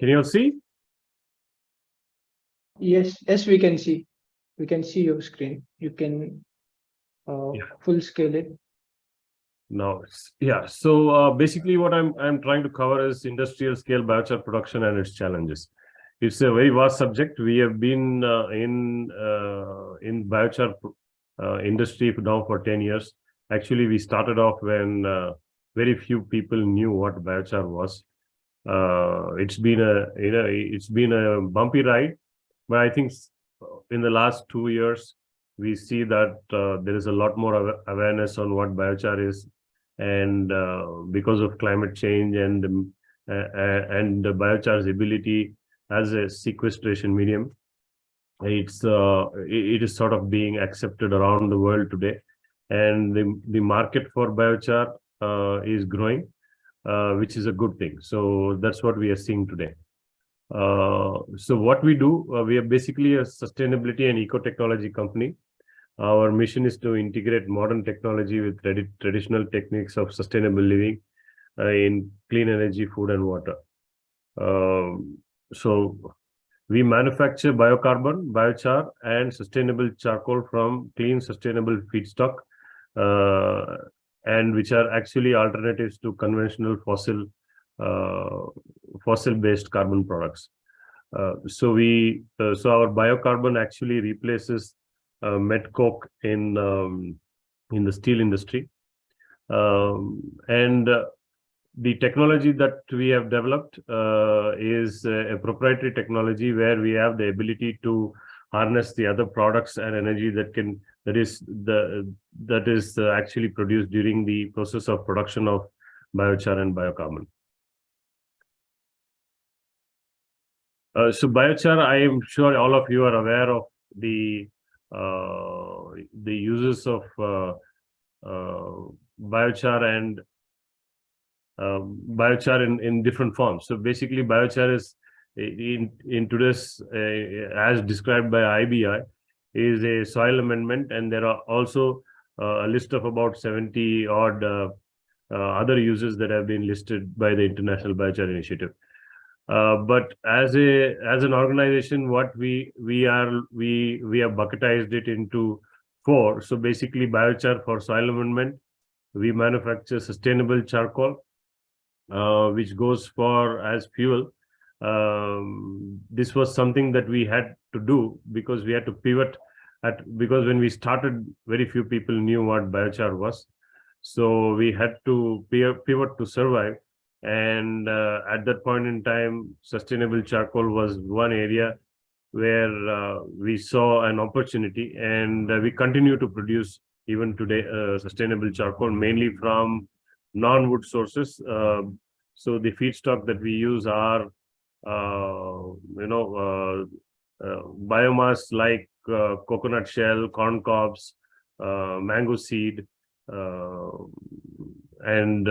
Can you all see? Yes, we can see. We can see your screen. You can full scale it. No, yeah. So basically, what I'm trying to cover is industrial scale biochar production and its challenges. It's a very vast subject. We have been in biochar industry now for 10 years. Actually, we started off when very few people knew what biochar was. It's been a bumpy ride, but I think in the last 2 years we see that there is a lot more awareness on what biochar is, and because of climate change and the biochar's ability as a sequestration medium, it is sort of being accepted around the world today, and the market for biochar is growing, which is a good thing. So that's what we are seeing today. So what we do, we are basically a sustainability and eco-technology company. Our mission is to integrate modern technology with traditional techniques of sustainable living in clean energy, food, and water. So we manufacture biocarbon, biochar, and sustainable charcoal from clean, sustainable feedstock, and which are actually alternatives to conventional fossil-based carbon products. So our biocarbon actually replaces met coke in the steel industry, and the technology that we have developed is a proprietary technology where we have the ability to harness the other products and energy that is actually produced during the process of production of biochar and biocarbon. So biochar, I am sure all of you are aware of the uses of biochar and biochar in different forms. So basically, biochar is in today's, as described by IBI, is a soil amendment, and there are also a list of about 70 odd other uses that have been listed by the International Biochar Initiative. But as an organization, what we have bucketized it into 4. So basically, biochar for soil amendment. We manufacture sustainable charcoal, which goes for as fuel. This was something that we had to do because we had to pivot because when we started, very few people knew what biochar was. So we had to pivot to survive. And at that point in time, sustainable charcoal was one area where we saw an opportunity, and we continue to produce even today sustainable charcoal, mainly from non-wood sources. So the feedstock that we use are biomass like coconut shell, corn cobs, mango seed, and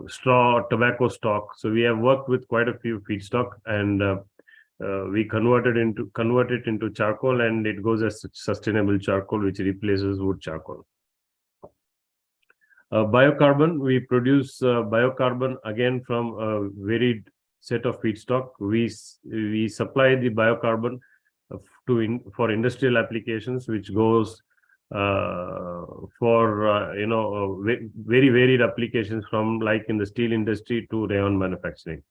straw, tobacco stalk. So we have worked with quite a few feedstock, and we convert it into charcoal, and it goes as sustainable charcoal, which replaces wood charcoal. Biocarbon, we produce biocarbon again from a varied set of feedstock. We supply the biocarbon for industrial applications, which goes for very varied applications, from like in the steel industry to rayon manufacturing,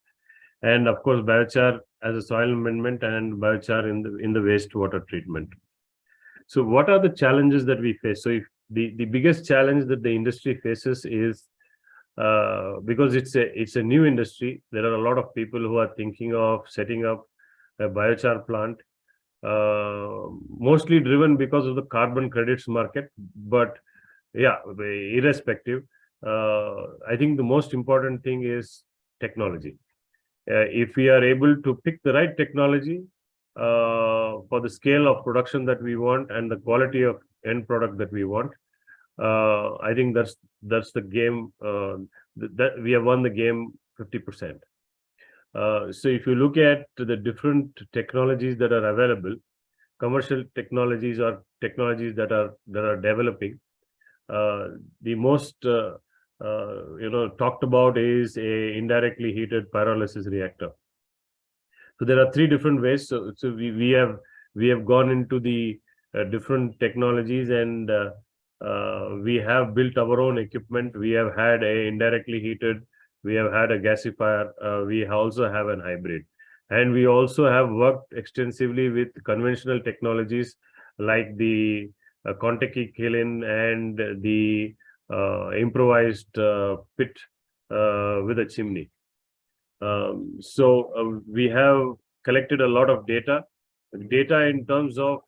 and of course biochar as a soil amendment and biochar in the wastewater treatment. So what are the challenges that we face? So if the biggest challenge that the industry faces is because it's a new industry, there are a lot of people who are thinking of setting up a biochar plant, mostly driven because of the carbon credits market. But yeah, irrespective, I think the most important thing is technology. If we are able to pick the right technology for the scale of production that we want and the quality of end product that we want, I think that's the game. That we have won the game 50%. So if you look at the different technologies that are available, commercial technologies or technologies that are developing, the most talked about is a indirectly heated pyrolysis reactor. So there are three different ways. So we have gone into the different technologies, and we have built our own equipment. We have had a indirectly heated, we have had a gasifier, we also have an hybrid, and we also have worked extensively with conventional technologies like the Contiki kiln and the improvised pit with a chimney. We have collected a lot of data in terms of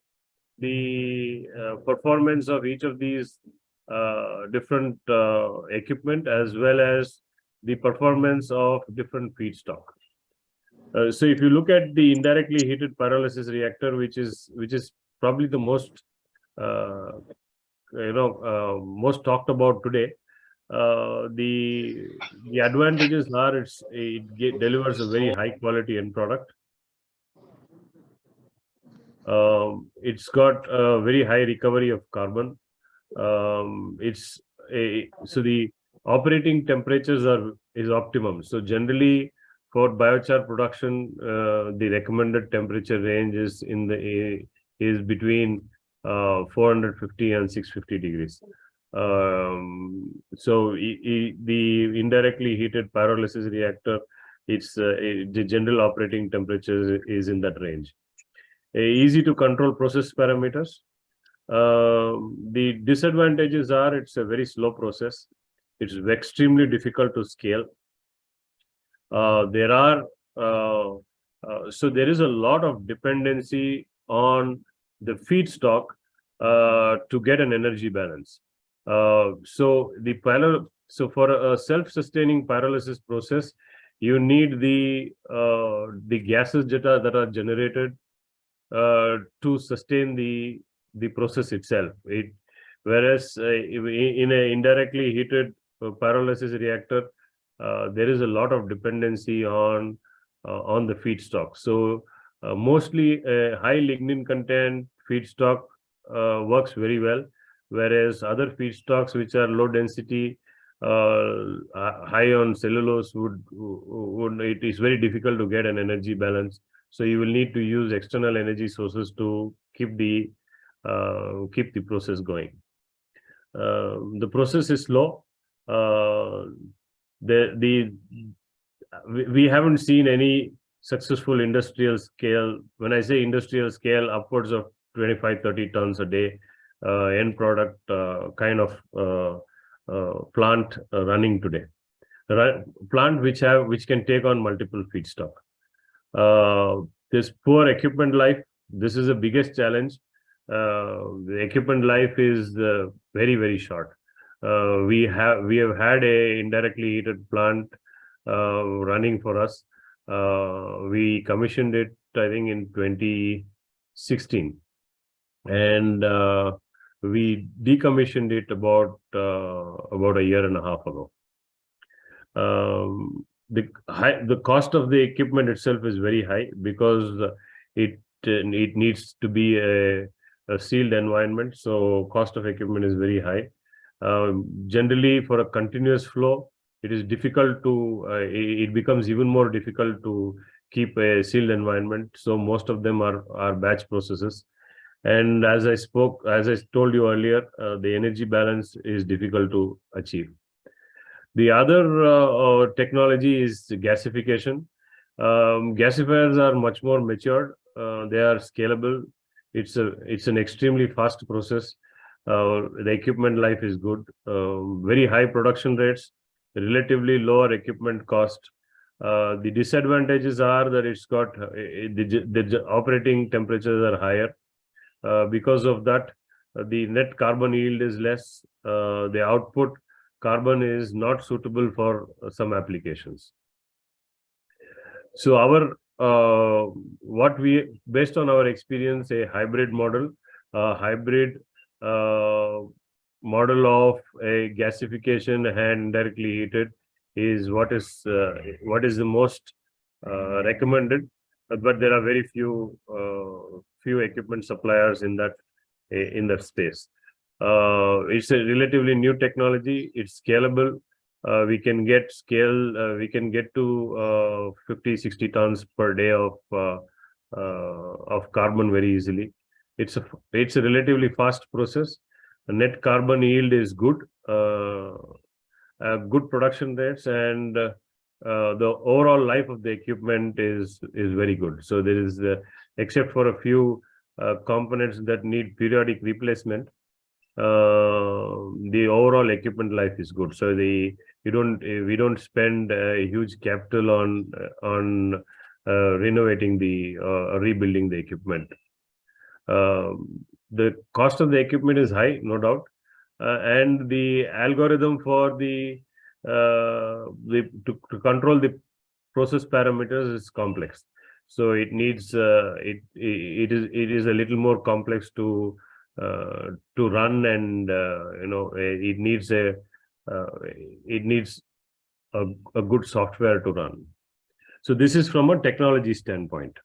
the performance of each of these different equipment, as well as the performance of different feedstock. So if you look at the indirectly heated pyrolysis reactor, which is probably the most most talked about today, the advantages are it delivers a very high quality end product. It's got a very high recovery of carbon. So the operating temperatures is optimum. So generally for biochar production, the recommended temperature range is between 450 and 650 degrees. The indirectly heated pyrolysis reactor, the general operating temperature is in that range. Easy to control process parameters. The disadvantages are it's a very slow process. It's extremely difficult to scale. There is a lot of dependency on the feedstock to get an energy balance. So for a self-sustaining pyrolysis process, you need the gases that are generated to sustain the process itself. Whereas in an indirectly heated pyrolysis reactor, there is a lot of dependency on the feedstock. So mostly high lignin content feedstock works very well, whereas other feedstocks which are low density, high on cellulose, it is very difficult to get an energy balance. So you will need to use external energy sources to keep the process going. The process is slow. We haven't seen any successful industrial scale. When I say industrial scale, upwards of 25-30 tons a day end product kind of plant running today. Plant which can take on multiple feedstock. This poor equipment life, this is the biggest challenge. The equipment life is very, very short. We have had a indirectly heated plant running for us. We commissioned it, I think, in 2016, and we decommissioned it about a year and a half ago. The cost of the equipment itself is very high because it needs to be a sealed environment. So cost of equipment is very high. Generally, for a continuous flow, it is difficult to. It becomes even more difficult to keep a sealed environment. So most of them are batch processes. And as I told you earlier, the energy balance is difficult to achieve. The other technology is gasification. Gasifiers are much more matured. They are scalable. It's an extremely fast process. The equipment life is good. Very high production rates, relatively lower equipment cost. The disadvantages are that it's got the operating temperatures are higher. Because of that, the net carbon yield is less. The output carbon is not suitable for some applications. So based on our experience, a hybrid model of a gasification and indirectly heated is what is the most recommended. But there are very few equipment suppliers in that space. It's a relatively new technology. It's scalable. we can get scale, we can get to 50-60 tons per day of carbon very easily. It's a relatively fast process. The net carbon yield is good, good production rates, and the overall life of the equipment is very good. So there is, except for a few components that need periodic replacement, the overall equipment life is good. So we don't spend a huge capital on renovating rebuilding the equipment. The cost of the equipment is high, no doubt, and the algorithm for to control the process parameters is complex. So it needs it is a little more complex to run, and it needs a good software to run. So this is from a technology standpoint.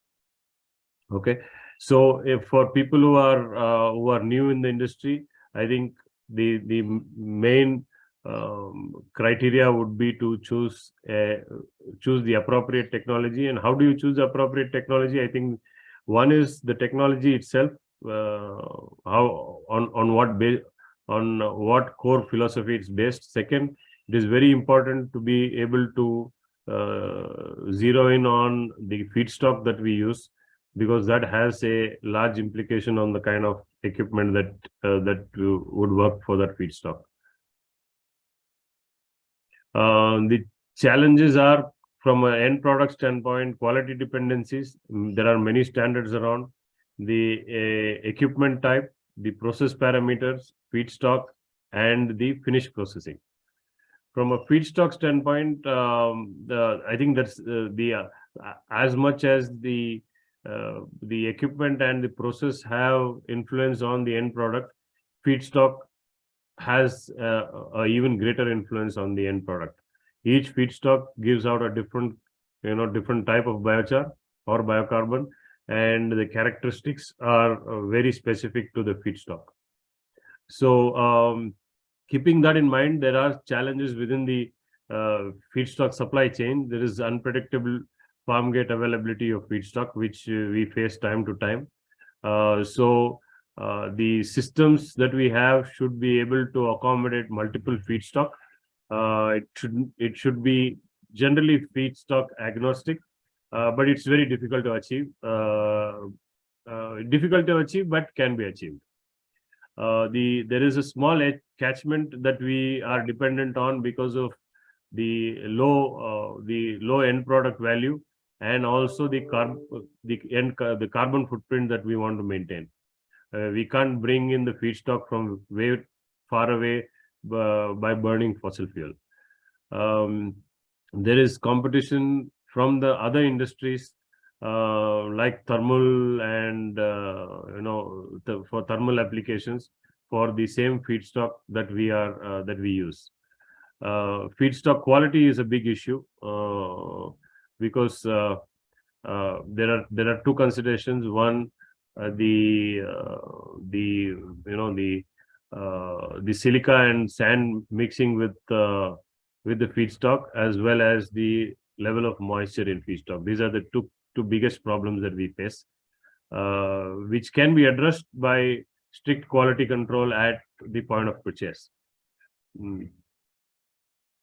Okay, so if for people who are new in the industry, I think the main criteria would be to choose the appropriate technology. And how do you choose the appropriate technology? I think one is the technology itself, how on what core philosophy it's based. Second, it is very important to be able to zero in on the feedstock that we use, because that has a large implication on the kind of equipment that would work for that feedstock. The challenges are, from an end product standpoint, quality dependencies. There are many standards around the equipment type, the process parameters, feedstock, and the finished processing. From a feedstock standpoint, I think that's as much as the equipment and the process have influence on the end product, feedstock has a even greater influence on the end product. Each feedstock gives out a different type of biochar or biocarbon, and the characteristics are very specific to the feedstock. So keeping that in mind, there are challenges within the feedstock supply chain. There is unpredictable farm gate availability of feedstock, which we face time to time. The systems that we have should be able to accommodate multiple feedstock. It should be generally feedstock agnostic, but it's very difficult to achieve. But can be achieved. There is a small catchment that we are dependent on because of the low end product value, and also the carbon footprint that we want to maintain. We can't bring in the feedstock from way far away by burning fossil fuel. There is competition from the other industries like thermal and for thermal applications for the same feedstock that we use. Feedstock quality is a big issue because there are two considerations. One, the silica and sand mixing with the feedstock, as well as the level of moisture in feedstock. These are the two biggest problems that we face, which can be addressed by strict quality control at the point of purchase.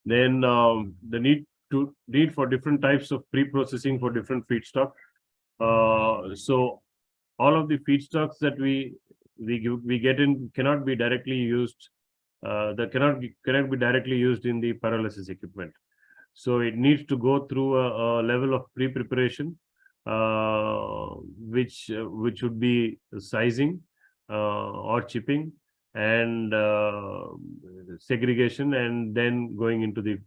Then the need for different types of pre-processing for different feedstock. So all of the feedstocks that we get in cannot be directly used. Cannot be directly used in the pyrolysis equipment. So it needs to go through a level of pre-preparation, which would be sizing or chipping and segregation, and then going into the.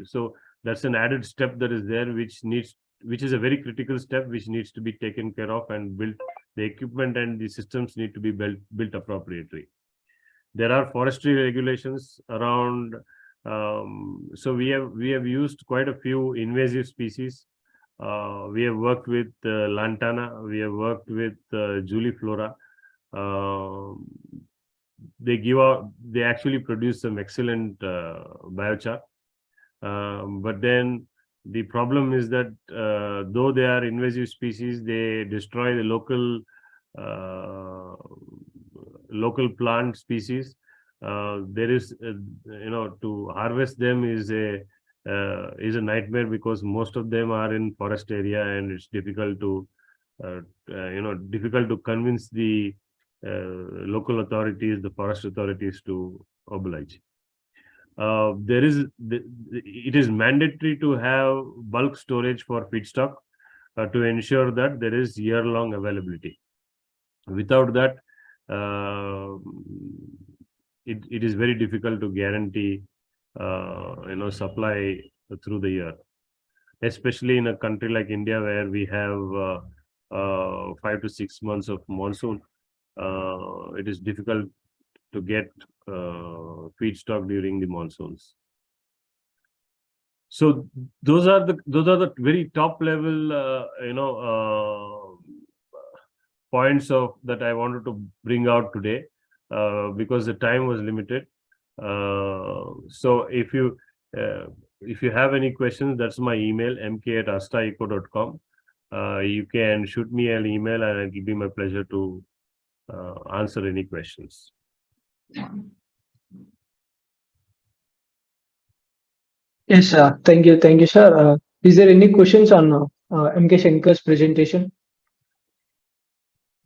So that's an added step that is there, which is a very critical step, which needs to be taken care of and built. The equipment and the systems need to be built appropriately. There are forestry regulations around. So we have used quite a few invasive species. We have worked with lantana. We have worked with juliflora. They actually produce some excellent biochar. But then the problem is that though they are invasive species, they destroy the local plant species. There is, to harvest them is a nightmare, because most of them are in forest area, and it's difficult to difficult to convince the local authorities, the forest authorities, to oblige. It is mandatory to have bulk storage for feedstock to ensure that there is year-long availability. Without that, it is very difficult to guarantee supply through the year, especially in a country like India, where we have 5 to 6 months of monsoon. It is difficult to get feedstock during the monsoons. So those are the very top level points of that I wanted to bring out today, because the time was limited. So if you have any questions, that's my email, mk@arstaeco.com. You can shoot me an email, and it will be my pleasure to answer any questions. Yes, thank you, sir. Is there any questions on MK Shankar's presentation?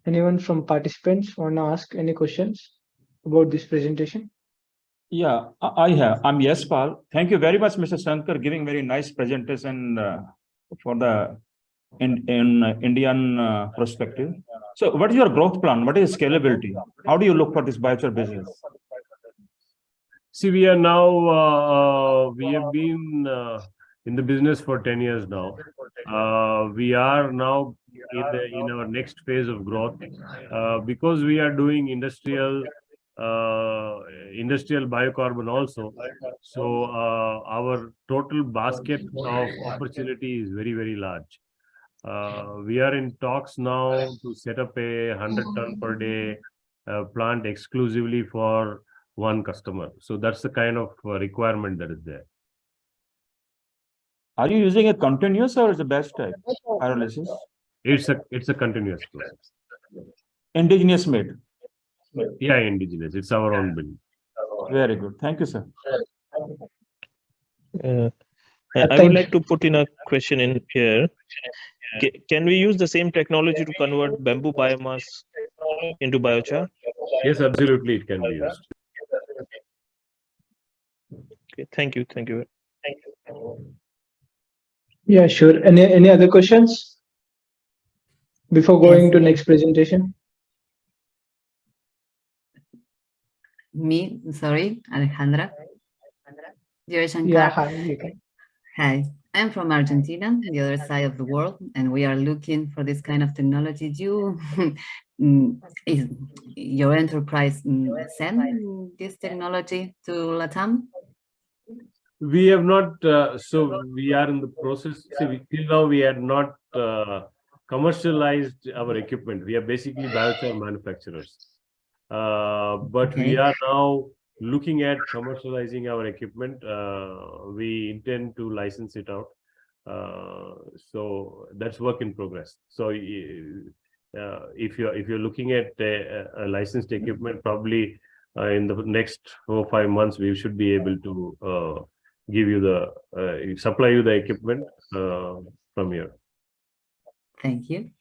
Anyone from participants want to ask any questions about this presentation? Yeah, I have. I'm Yaspal. Thank you very much, Mr. Shankar, giving very nice presentation for the Indian perspective. So what is your growth plan? What is scalability? How do you look for this biochar business? See, we are now, we have been in the business for 10 years now. We are now in our next phase of growth, because we are doing industrial biocarbon also. So our total basket of opportunity is very, very large. We are in talks now to set up a 100-ton per day plant exclusively for one customer. So that's the kind of requirement that is there. Are you using a continuous or is a batch type pyrolysis? It's a continuous process. Indigenous made. Yeah, indigenous. It's our own build. Very good. Thank you, sir. I would like to put in a question in here. Can we use the same technology to convert bamboo biomass into biochar? Yes, absolutely, it can be used. Okay, thank you. Yeah, sure. Any other questions before going to next presentation? Me, sorry, Alejandra. Dear Shankar. Yeah, hi, you can. Hi, I'm from Argentina, the other side of the world, and we are looking for this kind of technology. Is your enterprise send this technology to Latam? We have not, so we are in the process. See, till now we had not commercialized our equipment. We are basically biochar manufacturers. But Okay. we are now looking at commercializing our equipment. We intend to license it out. So that's work in progress. So if you're looking at a licensed equipment, probably in the next 4 or 5 months, we should be able to give you supply you the equipment from here. Thank you.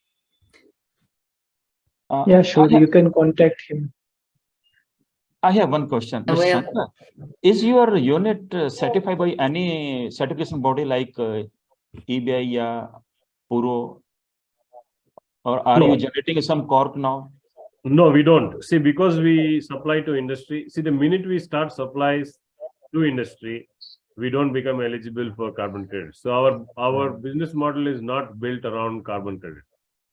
Yeah, sure. You can contact him. I have one question. Mr. Shankar, is your unit certified by any certification body like EBI or Puro, or are you generating some corp now? No, we don't. See, because we supply to industry. See, the minute we start supplies to industry, we don't become eligible for carbon credit. So our business model is not built around carbon credit.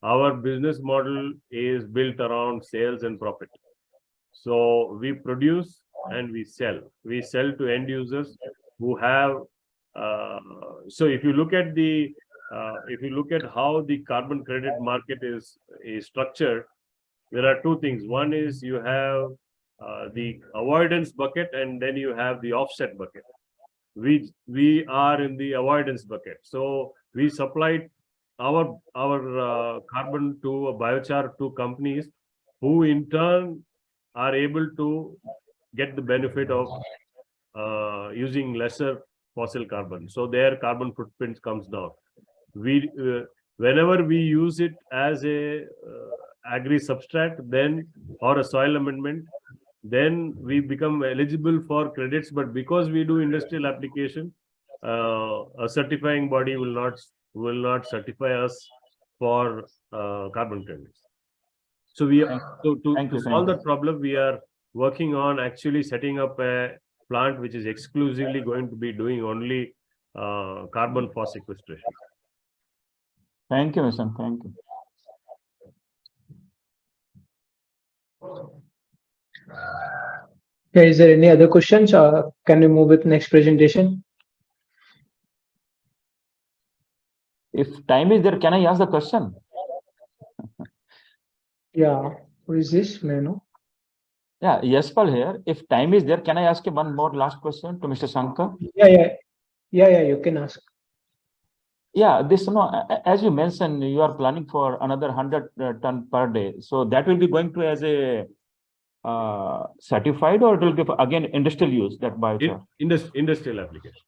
Our business model is built around sales and profit. So we produce and we sell. We sell to end users who have. So if you look at how the carbon credit market is structured, there are two things. One is you have the avoidance bucket, and then you have the offset bucket. we are in the avoidance bucket. So we supplied our carbon to a biochar to companies who in turn are able to get the benefit of using lesser fossil carbon. So their carbon footprint comes down. We whenever we use it as a agri substrate, then or a soil amendment, then we become eligible for credits. But because we do industrial application, a certifying body will not certify us for carbon credits. So we to solve that problem, we are working on actually setting up a plant which is exclusively going to be doing only carbon for sequestration. Thank you, Mr. Thank you. Yeah, is there any other questions? Can we move with next presentation? If time is there, can I ask the question? Yeah, who is this? May I know? Yeah, Yespal here. If time is there, can I ask you one more last question to Mr. Shankar? Yeah, you can ask. Yeah, this, as you mentioned, you are planning for another 100 ton per day. So that will be going to as a certified, or it will be again industrial use, that biochar? Industrial application.